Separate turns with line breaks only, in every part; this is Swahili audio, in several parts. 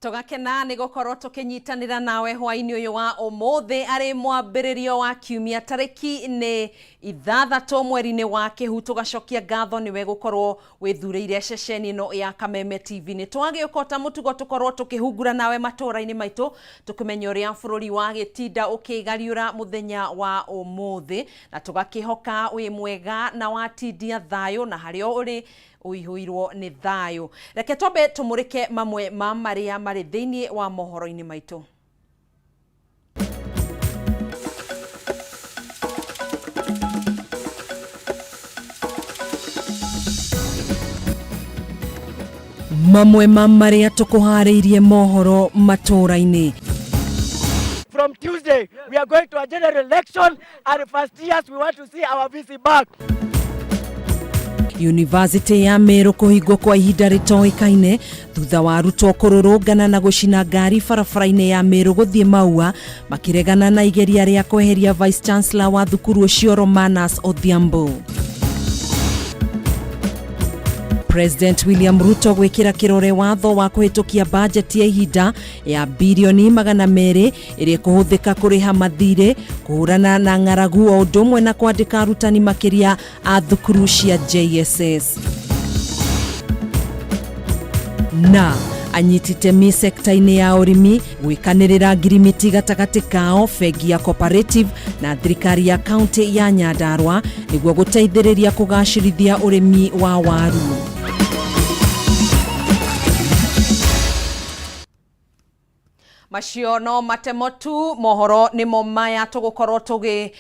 Tugakena ni gukorwo tukinyitanira nawe hwaini uyu wa umuthi ari mwambiririo wa kiumia tariki ni 6 mweri-ini wa Kihu. Tugacokia ngatho niwe gukorwo withureire ceceni no ya Kameme TV. Ni twagiukota mutugo tukorwo tukihungura nawe Matuura-ini maitu tukimenya uria bururi wa gitinda ukigariura muthenya wa umuthi na tugakihoka wi mwega na watindia thayo na hario uri uihuirwo ni thayo. Reke twambe tumurike mamwe ma maria mari thiini wa mohoro-ini maitu. Mamwe ma maria tukuhariirie mohoro Matuura-ini.
From Tuesday we are going to a general election and first years we want to see our VC back.
University ya Meru kuhingwo kwa ihinda ritoikaine thutha wa arutwo kururungana na gucina ngari barabara-ini ya Meru guthie Maua makiregana na igeria ria kweheria Vice Chancellor wa thukuru ucio Romanas Odhiambo. President William Ruto gwikira kirore watho wa kuhitukia budget ya ihinda ya bilioni 200 iri kuhuthika kuriha mathire kuhurana na ng'aragu o ndumwe na kwandika arutani makiria a thukuru cia JSS. Na anyititemi sekta-ini ya urimi gwikanirira ngirimiti gatagati kao bengi ya cooperative na thirikari ya county ya Nyandarua niguo guteithiriria kugacirithia urimi wa waru. Macio no matemotu mohoro ni momaya tugukorwo tugi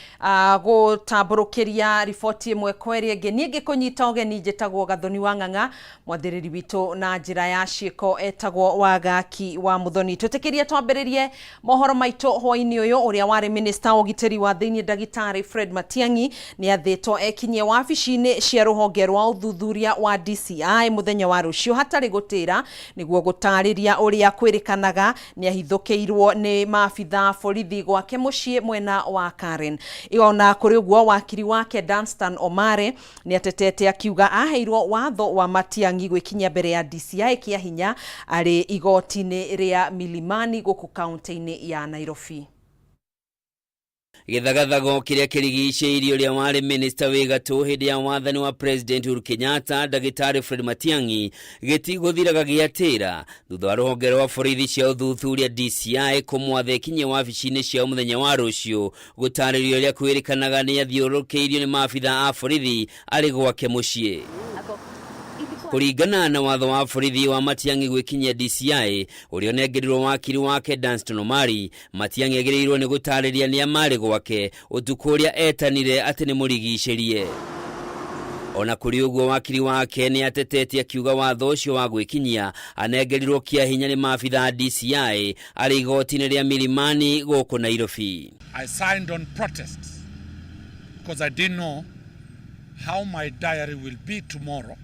gutamburukiria riboti imwe kweri enge ningi kunyita ugeni njitagwo Gathoni wa Ng'ang'a mwathiriri witu na njira ya ciiko etagwo Wagaki wa Muthoni. Tutikirie twambiririe mohoro maitu hwaini uyu uria wari minister ugitiri wa thiini Dagitari Fred Matiang'i ni athitwo ekinye wabici-ini cia ruhonge rwa uthuthuria wa DCI muthenya wa rucio hatari gutira niguo gutariria uria kwirikanaga ni ahithukiirwo ni maabitha borithi gwake mucii mwena wa Karen. Iona kuri uguo wakiri wake Danstan Omare ni atetete akiuga aheirwo watho wa Matiang'i gwikinya mbere ya DCI kia hinya ari igoti-ini ria Milimani guku kaunti-ini ya Nairobi.
Githagathago kiria kirigicĩirio ria wari minister wigatu hindi ya wathani wa President Uhuru Kenyatta Dagitari Fred Matiang'i gitiguthiraga giatira thutha wa ruhonge rwa borithi cia uthuthuria DCI kumwatha kinye wabici-ini cia muthenya wa rucio gutaririo ria kwirikanaga ni athiũrũrũkĩirio ni maabitha a borithi ari gwake mucii. Kuringana na watho wa borithi wa Matiang'i gwikinyia DCI uria nengerirwo wakiri wake Danstan Omari, Matiang'i agiriirwo ni gutariria ni amari gwake utuku uria etanire ati ni murigicĩrie. Ona kuri uguo wakiri wake ni atetete akiuga watho ucio wa gwikinyia anengerirwo kia hinya ni maabitha DCI ari igoti-ini ria Milimani guku Nairobi.
I signed on protest because I didn't know how my diary will be tomorrow,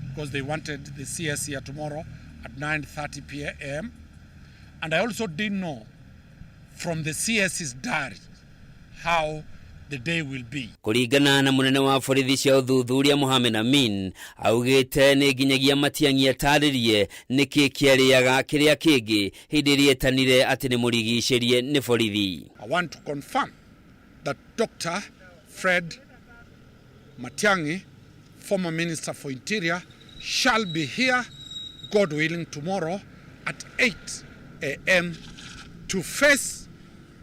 because they wanted the CS here tomorrow at 9:30 p.m. And I also didn't know from the CS's diary how the day will be.
Kuringana na munene wa borithi cia uthuthuria Mohamed Amin augite ni nginyagia Matiang'i ataririe niki kiariaga kiria kingi hindi iria etanire ati ni murigicĩrie ni borithi.
I want to confirm that Dr. Fred Matiang'i, former Minister for Interior, shall be here, God willing, tomorrow at 8 a.m. to face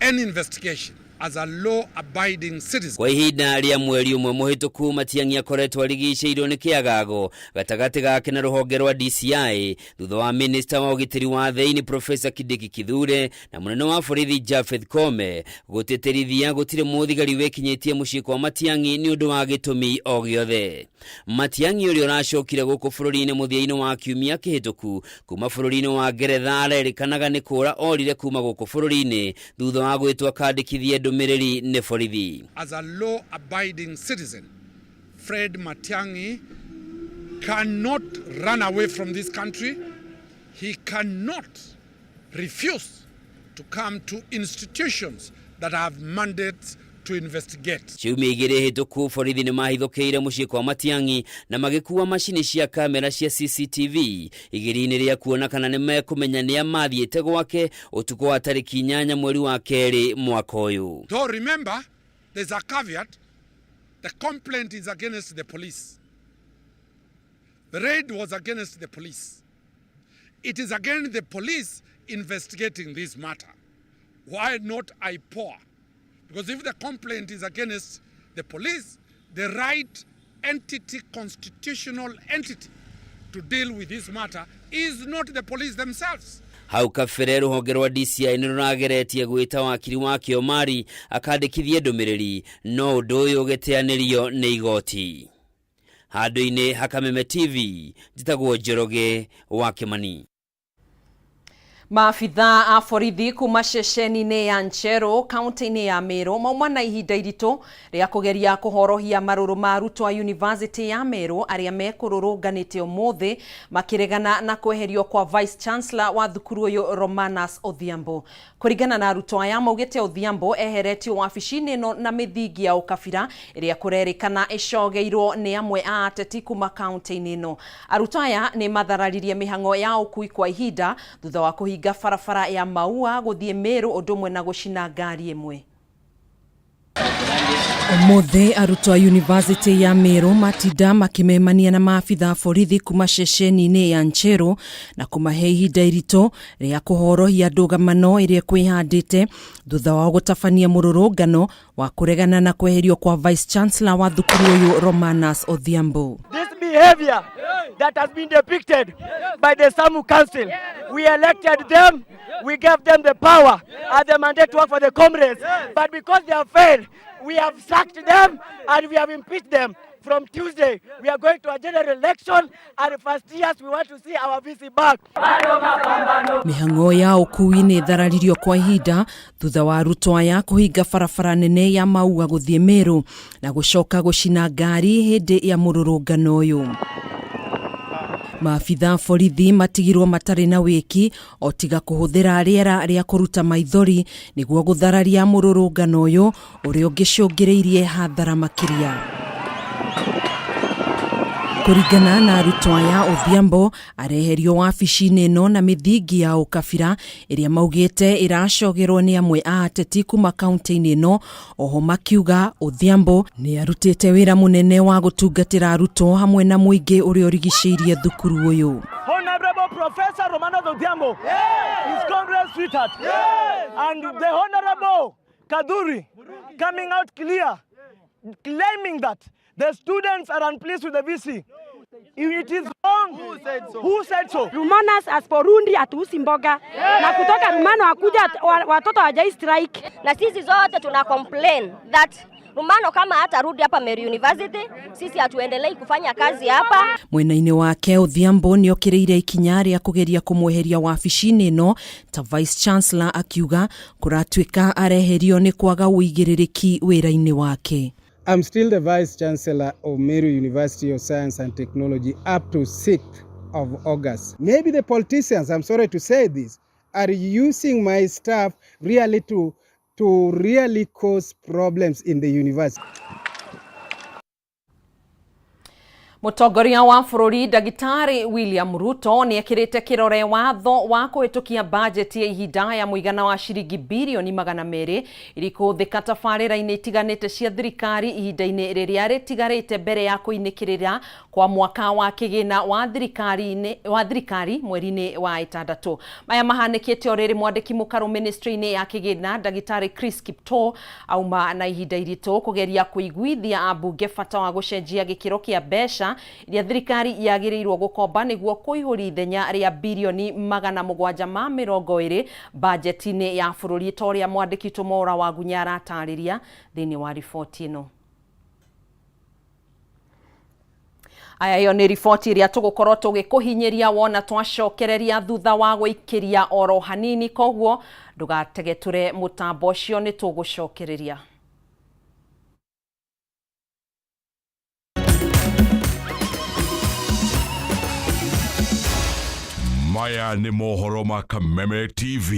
any investigation as a law-abiding citizen.
Kwa ihinda ria mweri umwe muhituku Matiang'i akoretwo arigicĩirio ni kiagago gatagati gake na ruhonge rwa DCI thutha wa minister wa ugitiri wa thiini Professor Kindiki Kithure na munene wa borithi Japheth Kome gutĩtĩrithia gutire muthigari wekinyitie mucii kwa Matiang'i ni undu wa gitumi o giothe. Matiang'i uria uracokire guku bururi-ini muthia-ini wa kiumia kihituku kuma bururi-ini wa Ngeretha arerikanaga ni kura orire kuma guku bururi-ini thutha wa gwitwa kandikithie ndumiriri ni borithi.
As a law-abiding citizen, Fred Matiang'i cannot run away from this country. He cannot refuse to come to institutions that have mandates to investigate.
Ciumia igĩrĩ hĩtũku borithi nĩ mahithũkĩire mũciĩ kwa Matiang'i na magĩkuua macini cia kamera cia CCTV igĩri-inĩ rĩa kuona kana nĩ mekũmenya nĩa mathiĩte gwake ũtukũ wa tarĩki 8 mweri wa kerĩ mwaka ũyũ.
Though remember, there's a caveat. The complaint is against the police. The raid was against the police. It is against the police investigating this matter. Why not IPOA? Because if the complaint is against the police, the right entity, constitutional entity to deal with this matter is not the police themselves.
Hau kabere rũhonge rwa DCI nĩ rũrageretie gwĩta wakiri wa Kĩomari akandĩkithie ndũmĩrĩri no ũndũ ũyũ ũgĩteanĩrio nĩ igoti. Handũ-inĩ ha Kameme TV njĩtagwo Njoroge wa Kĩmani.
Maafitha a borithi kuma ceceni-inĩ ya Ncheru kaunti-inĩ ya Meru mauma na ihinda iritũ rĩa kũgeria kũhorohia marũrũ ma arutwo a University ya Meru arĩa mekũrũrũnganĩte ũmũthĩ makĩregana na kweherio kwa Vice Chancellor wa thukuru ũyũ Romanus Odhiambo. Kũringana na arutwo aya maugĩte Odhiambo eheretio wabici-inĩ ĩno na mĩthingi ya ũkabira ĩrĩa kũrerĩkana ĩcogeirwo nĩ amwe a ateti kuma kaunti-inĩ ĩno. Arutwo aya nĩ mathararirie mĩhang'o ya ũkui kwa ihinda thutha wa kũhinga barabara ya Maua gũthiĩ Meru ũndũ ũmwe na gũcina ngari ĩmwe. Ũmũthĩ arutwo a University ya Meru matinda makĩmemania na maafitha borithi kuma ceceni-inĩ ya Ncheru na kũmahe ihinda iritũ rĩa kũhorohia ndũgamano ĩrĩa kwĩhandĩte thutha wa gũtabania mũrũrũngano wa kũregana na kweherio kwa Vice Chancellor wa thukuru ũyũ Romanus Odhiambo.
This behavior that has been depicted by the SAMU Council, we elected them, we gave them the power and the mandate to work for the comrades, but because they have failed, we have sacked them and we have impeached them. From Tuesday, we are going to a general election and first years we want to see our VC back.
Mĩhang'o ya ũkui nĩ thararirio kwa ihinda thutha wa arutwo aya kũhinga barabara nene ya Maua gũthiĩ Meru na gũcoka gũcina ngari hĩndĩ ya mũrũrũngano ũyũ. Maafitha borithi matigirwo matarĩ na wĩki o tiga kũhũthĩra rĩera rĩa kũruta maithori nĩguo gũthararia mũrũrũngano ũyũ ũrĩa ũngĩcũngĩrĩirie hathara makĩria. Kũringana na arutwo aya Odhiambo areherio wabici-inĩ ĩno na mĩthingi ya ũkabira ĩrĩa maugĩte ĩracogerwo nĩ amwe a ateti kuma kaunti-inĩ ĩno. Oho makiuga Odhiambo nĩ arutĩte wĩra mũnene wa gũtungatĩra arutwo hamwe na mũingĩ ũrĩa ũrigicĩirie thukuru ũyũ.
Honorable Professor Romanus Odhiambo, his comrade sweetheart, and the Honorable Kaduri coming out clear, claiming that the students are unpleased with the VC. It is wrong. Who said so? Who said so?
Romanus as Porundi atuusi mboga na kutoka Rumano akuja watoto hawajai strike.
Na sisi zote tuna complain that Rumano kama hatarudi hapa Meru University, sisi hatuendelei kufanya kazi hapa.
Mwena-inĩ wake Odhiambo nĩ okĩrĩire ikinya rĩa kũgeria kũmweheria wabici-inĩ ĩno ta Vice Chancellor akiuga kũratuĩka areherio nĩ kwaga ũigĩrĩrĩki wĩra-inĩ wake.
I'm still the Vice Chancellor of Meru University of Science and Technology up to 6th of August. Maybe the politicians, I'm sorry to say this, are using my staff really to really cause problems in the university.
Mũtongoria wa bũrũri Ndagĩtarĩ William Ruto nĩ ekĩrĩte kĩrore watho wa kũhĩtũkia bajeti ya ihinda ya mũigana wa ciringi birioni 200 ĩrĩ kũhũthĩka tabarĩra-inĩ itiganĩte cia thirikari ihinda-inĩ rĩrĩa rĩtigarĩte mbere ya kũinĩkĩrĩra kwa mwaka wa kĩgĩna wa thirikari mweri-inĩ wa ĩtandatũ. Maya mahanĩkĩte o rĩrĩ mwandĩki mũkarũ ministry-inĩ ya kĩgĩna Ndagĩtarĩ Chris Kiptoo auma na ihinda iritũ kũgeria kũiguithia ambunge bata wa gũcenjia gĩkĩro kĩa mbeca iria thirikari yagĩrĩirwo gũkomba nĩguo kũihũria ithenya rĩa birioni 720 bajeti-inĩ ya bũrũri ta ũrĩa mwandĩki Tumora wa Gunya aratarĩria thĩinĩ wa riboti ĩno. Aya yo nĩ riboti ĩrĩa tũgũkorwo tũgĩkũhinyĩria wona twacokereria thutha wa gũikĩria oro hanini, koguo ndũgategetũre mũtambo ũcio nĩ tũgũcokereria.
Maya ni mohoro ma Kameme TV.